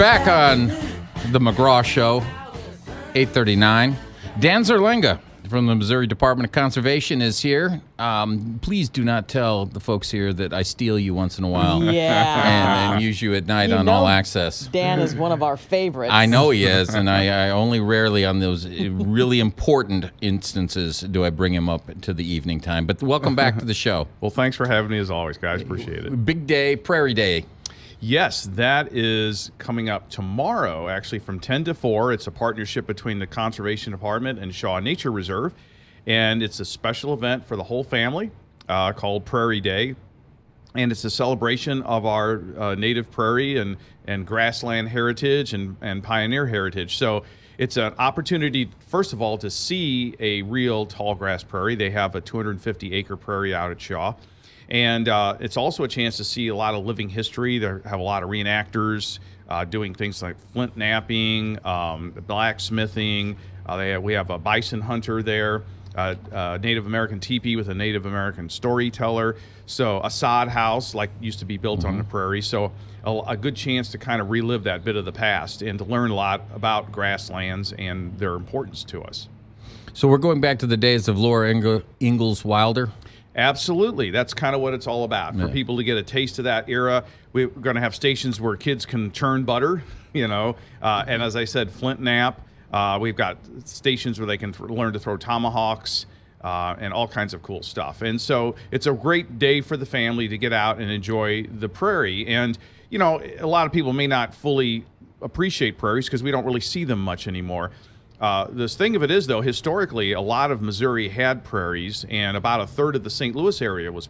back on the McGraw Show, 8:39. Dan Zarlenga from the Missouri Department of Conservation is here. Please do not tell the folks here that I steal you once in a while. Yeah. And use you at night on All Access. Dan is one of our favorites. I know he is, and I only rarely on those really important instances do I bring him up to the evening time. But welcome back to the show. Well, thanks for having me as always, guys. Appreciate it. Big day, Prairie Day. Yes, that is coming up tomorrow, actually, from 10 to 4. It's a partnership between the Conservation Department and Shaw Nature Reserve, and it's a special event for the whole family called Prairie Day, and it's a celebration of our native prairie and grassland heritage and pioneer heritage. So it's an opportunity, first of all, to see a real tall grass prairie. They have a 250-acre prairie out at Shaw. And it's also a chance to see a lot of living history. They have a lot of reenactors doing things like flint knapping, blacksmithing. We have a bison hunter there, Native American teepee with a Native American storyteller. So a sod house like used to be built on the prairie. So a good chance to kind of relive that bit of the past and to learn a lot about grasslands and their importance to us. So we're going back to the days of Laura Ingalls Wilder. Absolutely. That's kind of what it's all about. For people to get a taste of that era, we're going to have stations where kids can churn butter, you know, and as I said, flint knap. We've got stations where they can learn to throw tomahawks and all kinds of cool stuff. And so it's a great day for the family to get out and enjoy the prairie. And, you know, a lot of people may not fully appreciate prairies because we don't really see them much anymore. The thing of it is, though, historically, a lot of Missouri had prairies, and about a third of the St. Louis area was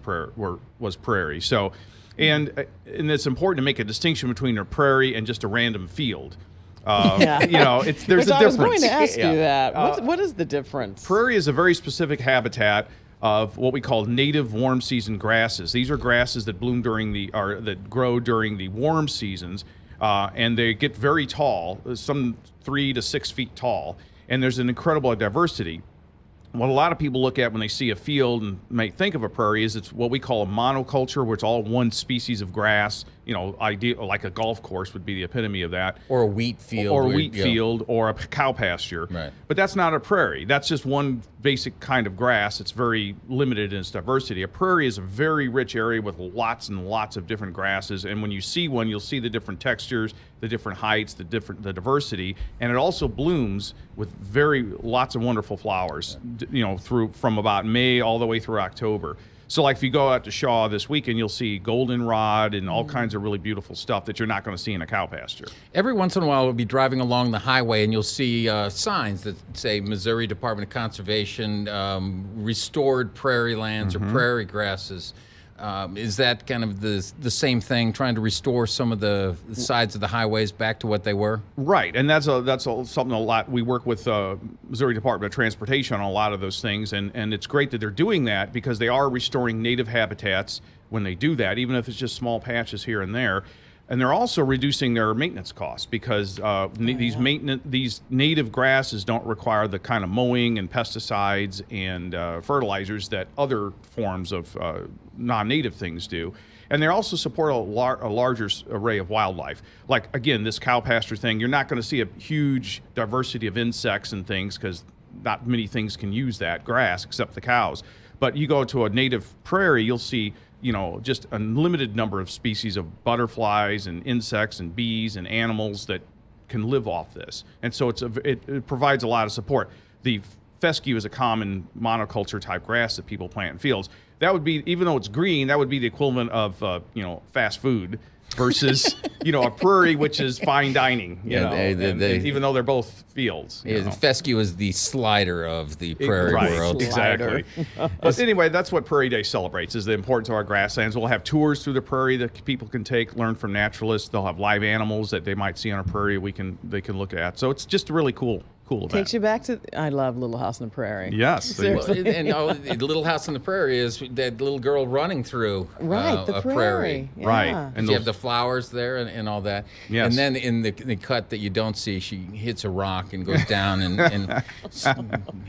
prairie. So, and it's important to make a distinction between a prairie and just a random field. You know, there's a difference. I was going to ask you that. What is the difference? Prairie is a very specific habitat of what we call native warm season grasses. These are grasses that bloom that grow during the warm seasons. And they get very tall, some 3 to 6 feet tall, and there's an incredible diversity. What a lot of people look at when they see a field and may think of a prairie is it's what we call a monoculture, where it's all one species of grass. You know, like a golf course would be the epitome of that. Or a wheat field. Or a wheat field, or a cow pasture. Right. But that's not a prairie. That's just one basic kind of grass. It's very limited in its diversity. A prairie is a very rich area with lots and lots of different grasses. And when you see one, you'll see the different textures, the different heights, the diversity. And it also blooms with lots of wonderful flowers, you know, from about May all the way through October. So like if you go out to Shaw this weekend, you'll see goldenrod and all kinds of really beautiful stuff that you're not going to see in a cow pasture. Every once in a while, we'll be driving along the highway, and you'll see signs that say Missouri Department of Conservation, restored prairie lands or prairie grasses. Is that kind of the same thing, trying to restore some of the sides of the highways back to what they were? Right, and that's something a lot. We work with Missouri Department of Transportation on a lot of those things, and it's great that they're doing that because they are restoring native habitats when they do that, even if it's just small patches here and there. And they're also reducing their maintenance costs because these native grasses don't require the kind of mowing and pesticides and fertilizers that other forms of non-native things do. And they also support a larger array of wildlife. Like, again, this cow pasture thing, you're not going to see a huge diversity of insects and things because not many things can use that grass except the cows. But you go to a native prairie, you'll see, you know, just a limited number of species of butterflies and insects and bees and animals that can live off this. And so it provides a lot of support. The fescue is a common monoculture type grass that people plant in fields. That would be, even though it's green, that would be the equivalent of, you know, fast food versus, you know, a prairie, which is fine dining, you know, even though they're both fields. The fescue is the slider of the prairie world. Exactly. But anyway, that's what Prairie Day celebrates, is the importance of our grasslands. We'll have tours through the prairie that people can take, learn from naturalists. They'll have live animals that they might see on a prairie they can look at. So it's just a really cool cool event. Takes you back to, I love Little House on the Prairie. Yes. Well, and Little House on the Prairie is that little girl running through the a prairie. Yeah. Right. And you have the flowers there and all that. Yes. And then in the cut that you don't see, she hits a rock and goes down and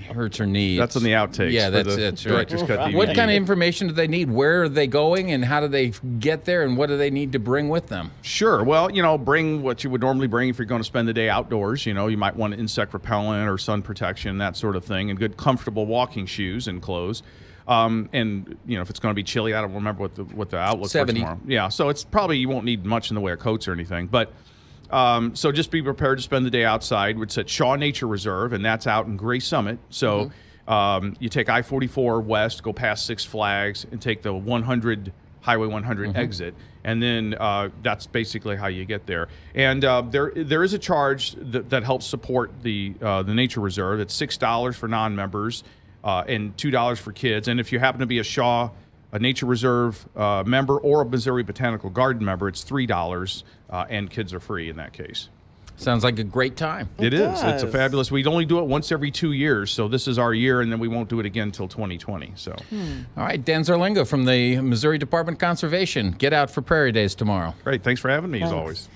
hurts her knee. That's in the outtakes. Yeah, for that's the right. director's cut DVD. What kind of information do they need? Where are they going, and how do they get there, and what do they need to bring with them? Sure. Well, bring what you would normally bring if you're going to spend the day outdoors. You might want insect repellent or sun protection, that sort of thing, and good comfortable walking shoes and clothes. And if it's going to be chilly, I don't remember what the outlook 70. for tomorrow. Yeah, so it's probably, you won't need much in the way of coats or anything. But so just be prepared to spend the day outside. It's at Shaw Nature Reserve, and that's out in Gray Summit. So you take I-44 west, go past Six Flags, and take the Highway 100 exit, and then that's basically how you get there. And there is a charge that helps support the nature reserve. It's $6 for non-members and $2 for kids. And if you happen to be a Nature Reserve member or a Missouri Botanical Garden member, it's $3, and kids are free in that case. Sounds like a great time. It is. It's a fabulous. We'd only do it once every 2 years, so this is our year, and then we won't do it again until 2020. So, All right, Dan Zarlenga from the Missouri Department of Conservation. Get out for Prairie Days tomorrow. great. Thanks for having me, as always.